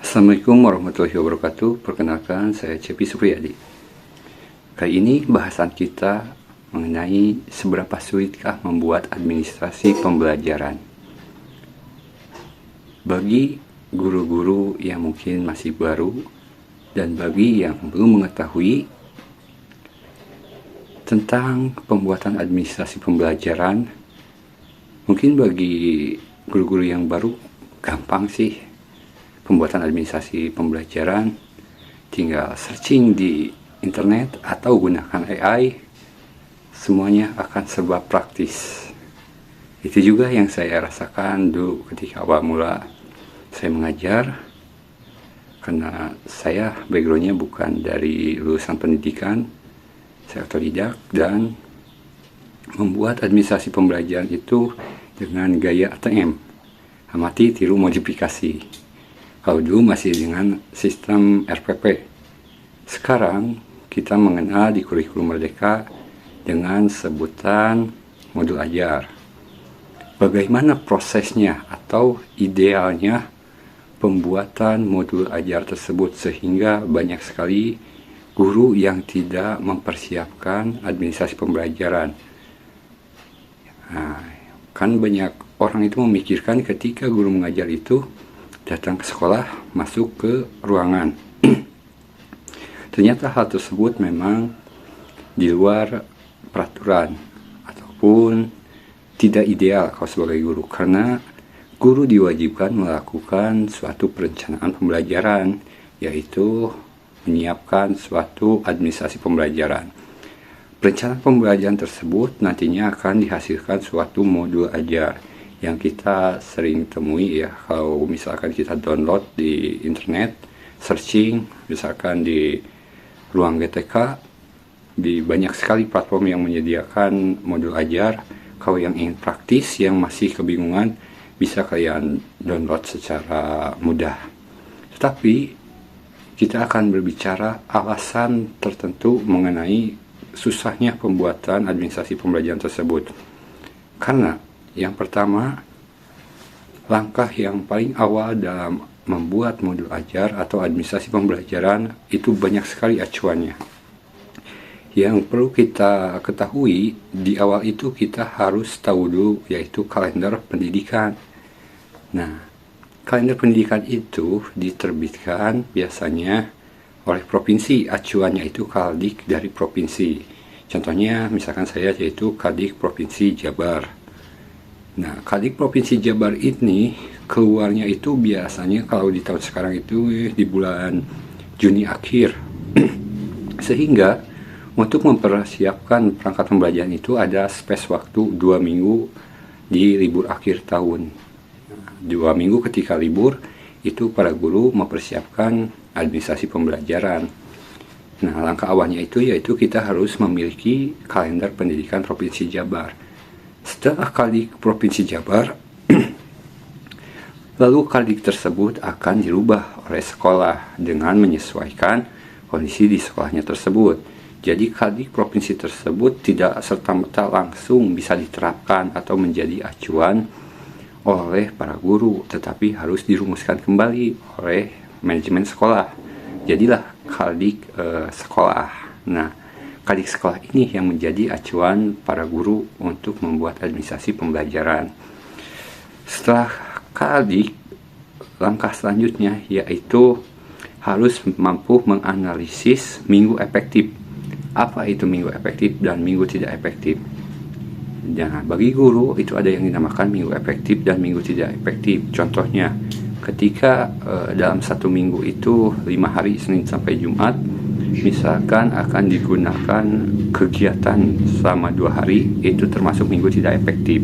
Assalamualaikum warahmatullahi wabarakatuh. Perkenalkan, saya Cepi Supriyadi. Kali ini bahasan kita mengenai seberapa sulitkah membuat administrasi pembelajaran. Bagi guru-guru yang mungkin masih baru dan bagi yang belum mengetahui tentang pembuatan administrasi pembelajaran, mungkin bagi guru-guru yang baru gampang sih. Pembuatan administrasi pembelajaran, tinggal searching di internet atau gunakan AI, semuanya akan serba praktis. Itu juga yang saya rasakan dulu ketika awal mula saya mengajar, karena saya backgroundnya bukan dari lulusan pendidikan, saya otodidak, dan membuat administrasi pembelajaran itu dengan gaya ATM, amati tiru modifikasi. Kalau dulu masih dengan sistem RPP. Sekarang kita mengenal di kurikulum Merdeka dengan sebutan modul ajar. Bagaimana prosesnya atau idealnya pembuatan modul ajar tersebut sehingga banyak sekali guru yang tidak mempersiapkan administrasi pembelajaran. Nah, kan banyak orang itu memikirkan ketika guru mengajar itu datang ke sekolah, masuk ke ruangan. Ternyata hal tersebut memang di luar peraturan ataupun tidak ideal kalau sebagai guru, karena guru diwajibkan melakukan suatu perencanaan pembelajaran, yaitu menyiapkan suatu administrasi pembelajaran. Perencanaan pembelajaran tersebut nantinya akan dihasilkan suatu modul ajar yang kita sering temui ya, kalau misalkan kita download di internet, searching, misalkan di ruang GTK, di banyak sekali platform yang menyediakan modul ajar. Kalau yang ingin praktis, yang masih kebingungan, bisa kalian download secara mudah. Tetapi kita akan berbicara alasan tertentu mengenai susahnya pembuatan administrasi pembelajaran tersebut. Karena yang pertama, langkah yang paling awal dalam membuat modul ajar atau administrasi pembelajaran itu banyak sekali acuannya. Yang perlu kita ketahui di awal itu kita harus tahu dulu, yaitu kalender pendidikan. Nah, kalender pendidikan itu diterbitkan biasanya oleh provinsi, acuannya itu Kaldik dari provinsi. Contohnya misalkan saya yaitu Kaldik Provinsi Jabar. Nah, Kaldik Provinsi Jabar ini keluarnya itu biasanya kalau di tahun sekarang itu di bulan Juni akhir. Sehingga untuk mempersiapkan perangkat pembelajaran itu ada space waktu 2 minggu di libur akhir tahun. 2 minggu ketika libur itu para guru mempersiapkan administrasi pembelajaran. Nah, langkah awalnya itu yaitu kita harus memiliki kalender pendidikan Provinsi Jabar. Setelah Kaldik Provinsi Jabar, lalu Kaldik tersebut akan dirubah oleh sekolah dengan menyesuaikan kondisi di sekolahnya tersebut. Jadi Kaldik Provinsi tersebut tidak serta-merta langsung bisa diterapkan atau menjadi acuan oleh para guru, tetapi harus dirumuskan kembali oleh manajemen sekolah. Jadilah Kaldik sekolah. Nah, Kaldik sekolah ini yang menjadi acuan para guru untuk membuat administrasi pembelajaran. Setelah Kaldik, langkah selanjutnya yaitu harus mampu menganalisis minggu efektif. Apa itu minggu efektif dan minggu tidak efektif? Nah, bagi guru itu ada yang dinamakan minggu efektif dan minggu tidak efektif. Contohnya, ketika dalam satu minggu itu 5 hari Senin sampai Jumat, misalkan akan digunakan kegiatan selama 2 hari, itu termasuk minggu tidak efektif.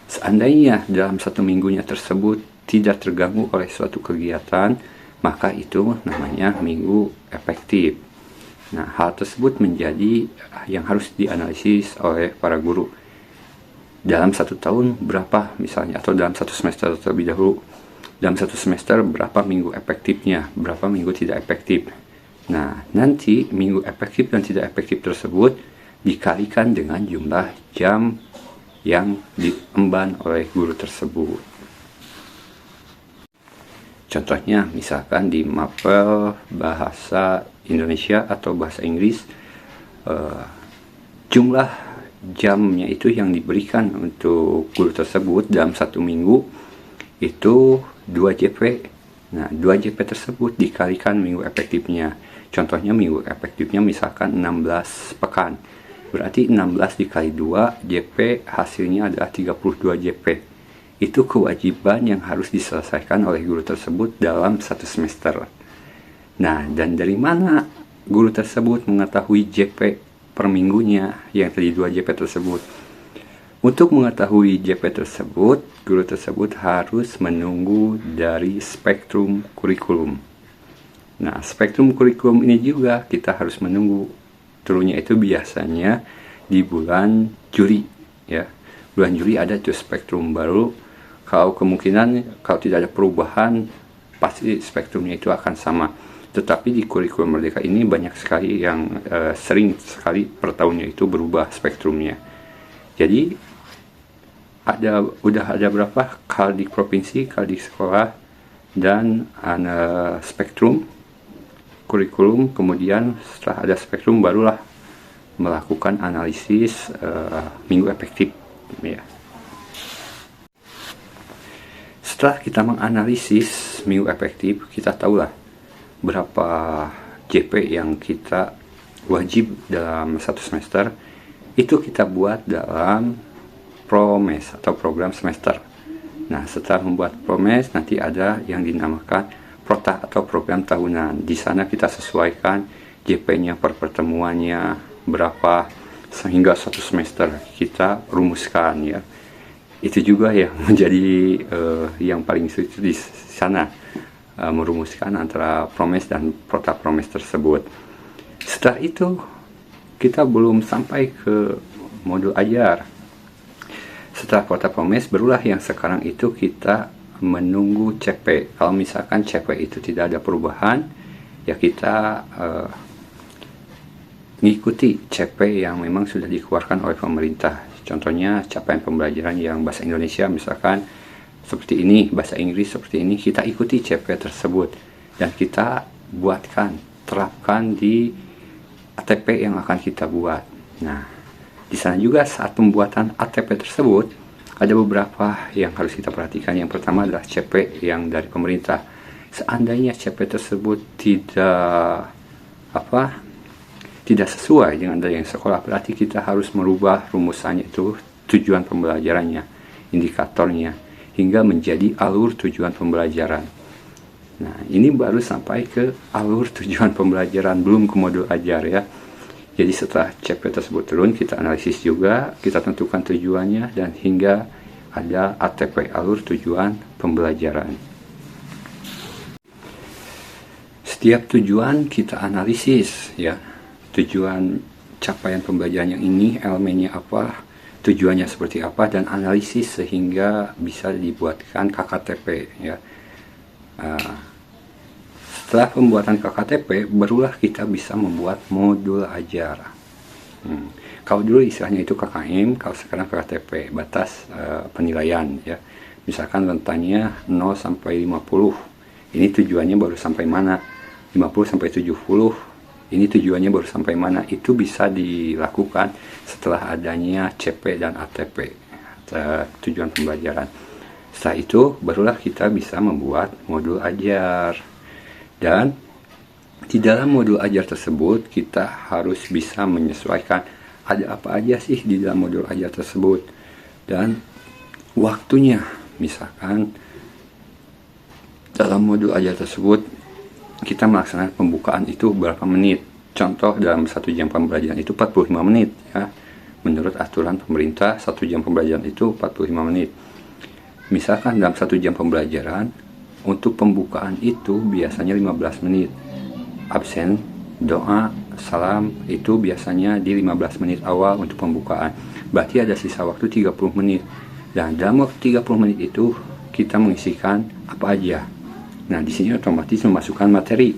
Seandainya dalam satu minggunya tersebut tidak terganggu oleh suatu kegiatan, maka itu namanya minggu efektif. Nah, hal tersebut menjadi yang harus dianalisis oleh para guru. Dalam 1 tahun berapa misalnya, atau dalam 1 semester terlebih dahulu, dalam 1 semester berapa minggu efektifnya, berapa minggu tidak efektif. Nah, nanti minggu efektif dan tidak efektif tersebut dikalikan dengan jumlah jam yang diemban oleh guru tersebut. Contohnya misalkan di mapel bahasa Indonesia atau bahasa Inggris, jumlah jamnya itu yang diberikan untuk guru tersebut dalam 1 minggu itu 2 JP. Nah, 2 JP tersebut dikalikan minggu efektifnya. Contohnya minggu efektifnya misalkan 16 pekan. Berarti 16 dikali 2 JP hasilnya adalah 32 JP. Itu kewajiban yang harus diselesaikan oleh guru tersebut dalam 1 semester. Nah, dan dari mana guru tersebut mengetahui JP per minggunya yang tadi 2 JP tersebut? Untuk mengetahui JP tersebut, guru tersebut harus menunggu dari spektrum kurikulum. Nah, spektrum kurikulum ini juga kita harus menunggu. Turunnya itu biasanya di bulan Juli, ya. Bulan Juli ada tuh spektrum baru. Kalau kemungkinan kalau tidak ada perubahan, pasti spektrumnya itu akan sama. Tetapi di kurikulum Merdeka ini banyak sekali yang sering sekali per tahunnya itu berubah spektrumnya. Jadi udah ada berapa kali di provinsi, kali di sekolah, dan spektrum kurikulum. Kemudian setelah ada spektrum barulah melakukan analisis minggu efektif, ya. Setelah kita menganalisis minggu efektif, kita tahulah berapa JP yang kita wajib dalam 1 semester. Itu kita buat dalam PROMES atau program semester. Nah, setelah membuat PROMES, nanti ada yang dinamakan PROTA atau program tahunan. Di sana kita sesuaikan JP-nya per pertemuannya berapa, sehingga 1 semester kita rumuskan, ya. Itu juga yang menjadi yang paling sulit di sana, merumuskan antara PROMES dan PROTA PROMES tersebut. Setelah itu kita belum sampai ke modul ajar. Setelah PROTA PROMES barulah yang sekarang itu kita menunggu CP. Kalau misalkan CP itu tidak ada perubahan, ya kita mengikuti CP yang memang sudah dikeluarkan oleh pemerintah. Contohnya capaian pembelajaran yang bahasa Indonesia misalkan seperti ini, bahasa Inggris seperti ini, kita ikuti CP tersebut dan kita terapkan di ATP yang akan kita buat. Nah, di sana juga saat pembuatan ATP tersebut ada beberapa yang harus kita perhatikan. Yang pertama adalah CP yang dari pemerintah. Seandainya CP tersebut tidak sesuai dengan dari yang sekolah, berarti kita harus merubah rumusannya itu, tujuan pembelajarannya, indikatornya, hingga menjadi alur tujuan pembelajaran. Nah, ini baru sampai ke alur tujuan pembelajaran, belum ke modul ajar, ya. Jadi setelah CP tersebut turun, kita analisis juga, kita tentukan tujuannya, dan hingga ada ATP, alur tujuan pembelajaran. Setiap tujuan kita analisis, ya. Tujuan capaian pembelajaran yang ini, elemennya apa, tujuannya seperti apa, dan analisis sehingga bisa dibuatkan KKTP, ya. Setelah pembuatan KKTP, barulah kita bisa membuat modul ajar. Kalau dulu istilahnya itu KKM, kalau sekarang KKTP, batas penilaian, ya. Misalkan rentannya 0 sampai 50. Ini tujuannya baru sampai mana? 50 sampai 70. Ini tujuannya baru sampai mana? Itu bisa dilakukan setelah adanya CP dan ATP, tujuan pembelajaran. Setelah itu barulah kita bisa membuat modul ajar. Dan di dalam modul ajar tersebut kita harus bisa menyesuaikan ada apa aja sih di dalam modul ajar tersebut dan waktunya. Misalkan dalam modul ajar tersebut kita melaksanakan pembukaan itu berapa menit. Contoh, dalam 1 jam pembelajaran itu 45 menit, ya. Menurut aturan pemerintah 1 jam pembelajaran itu 45 menit. Misalkan dalam 1 jam pembelajaran, untuk pembukaan itu biasanya 15 menit. Absen, doa, salam itu biasanya di 15 menit awal untuk pembukaan. Berarti ada sisa waktu 30 menit. Dan dalam waktu 30 menit itu kita mengisikan apa aja. Nah, di sini otomatis memasukkan materi.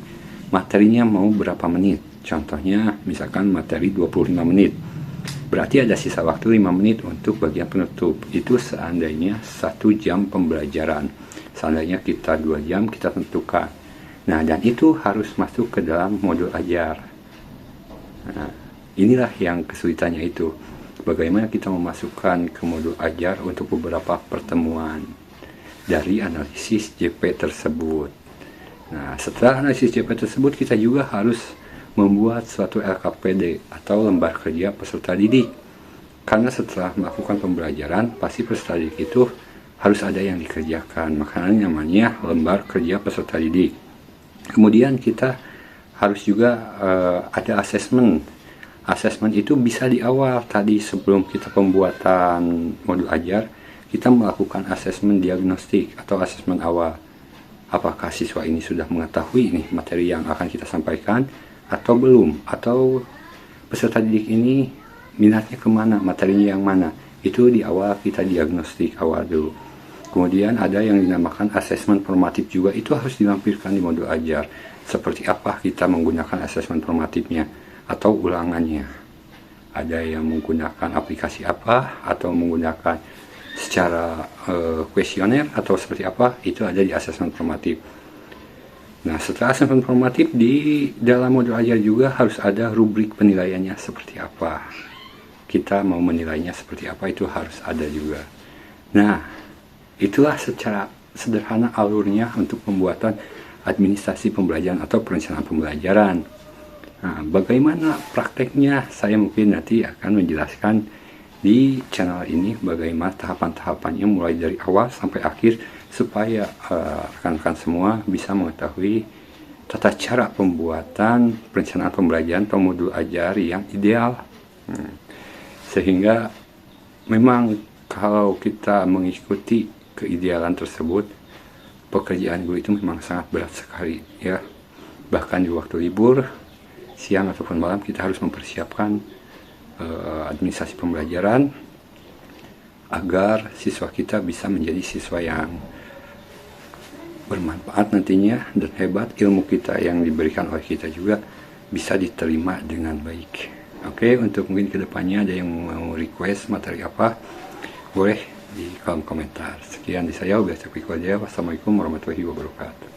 Materinya mau berapa menit? Contohnya, misalkan materi 25 menit. Berarti ada sisa waktu 5 menit untuk bagian penutup. Itu seandainya 1 jam pembelajaran. Seandainya kita 2 jam, kita tentukan. Nah, dan itu harus masuk ke dalam modul ajar. Nah, inilah yang kesulitannya itu. Bagaimana kita memasukkan ke modul ajar untuk beberapa pertemuan dari analisis JP tersebut. Nah, setelah analisis JP tersebut, kita juga harus membuat suatu LKPD atau lembar kerja peserta didik. Karena setelah melakukan pembelajaran, pasti peserta didik itu harus ada yang dikerjakan. Makanya namanya lembar kerja peserta didik. Kemudian kita harus juga ada asesmen. Asesmen itu bisa di awal tadi sebelum kita pembuatan modul ajar, kita melakukan asesmen diagnostik atau asesmen awal. Apakah siswa ini sudah mengetahui nih materi yang akan kita sampaikan atau belum? Atau peserta didik ini minatnya kemana, materinya yang mana? Itu di awal kita diagnostik awal dulu. Kemudian ada yang dinamakan asesmen formatif juga, itu harus dilampirkan di modul ajar. Seperti apa kita menggunakan asesmen formatifnya atau ulangannya. Ada yang menggunakan aplikasi apa atau menggunakan secara kuesioner atau seperti apa, itu ada di asesmen formatif. Nah, setelah asesmen formatif, di dalam modul ajar juga harus ada rubrik penilaiannya seperti apa. Kita mau menilainya seperti apa, itu harus ada juga. Nah, itulah secara sederhana alurnya untuk pembuatan administrasi pembelajaran atau perencanaan pembelajaran. Nah, bagaimana prakteknya, saya mungkin nanti akan menjelaskan di channel ini bagaimana tahapan-tahapannya mulai dari awal sampai akhir, supaya rekan-rekan semua bisa mengetahui tata cara pembuatan perencanaan pembelajaran atau modul ajar yang ideal. Sehingga memang kalau kita mengikuti keidealan tersebut, pekerjaan guru itu memang sangat berat sekali ya. Bahkan di waktu libur, siang ataupun malam, kita harus mempersiapkan administrasi pembelajaran agar siswa kita bisa menjadi siswa yang bermanfaat nantinya, dan hebat, ilmu kita yang diberikan oleh kita juga bisa diterima dengan baik. Oke, untuk mungkin kedepannya ada yang mau request materi apa, boleh di kolom komentar. Sekian di saya, Wassalamualaikum warahmatullahi wabarakatuh.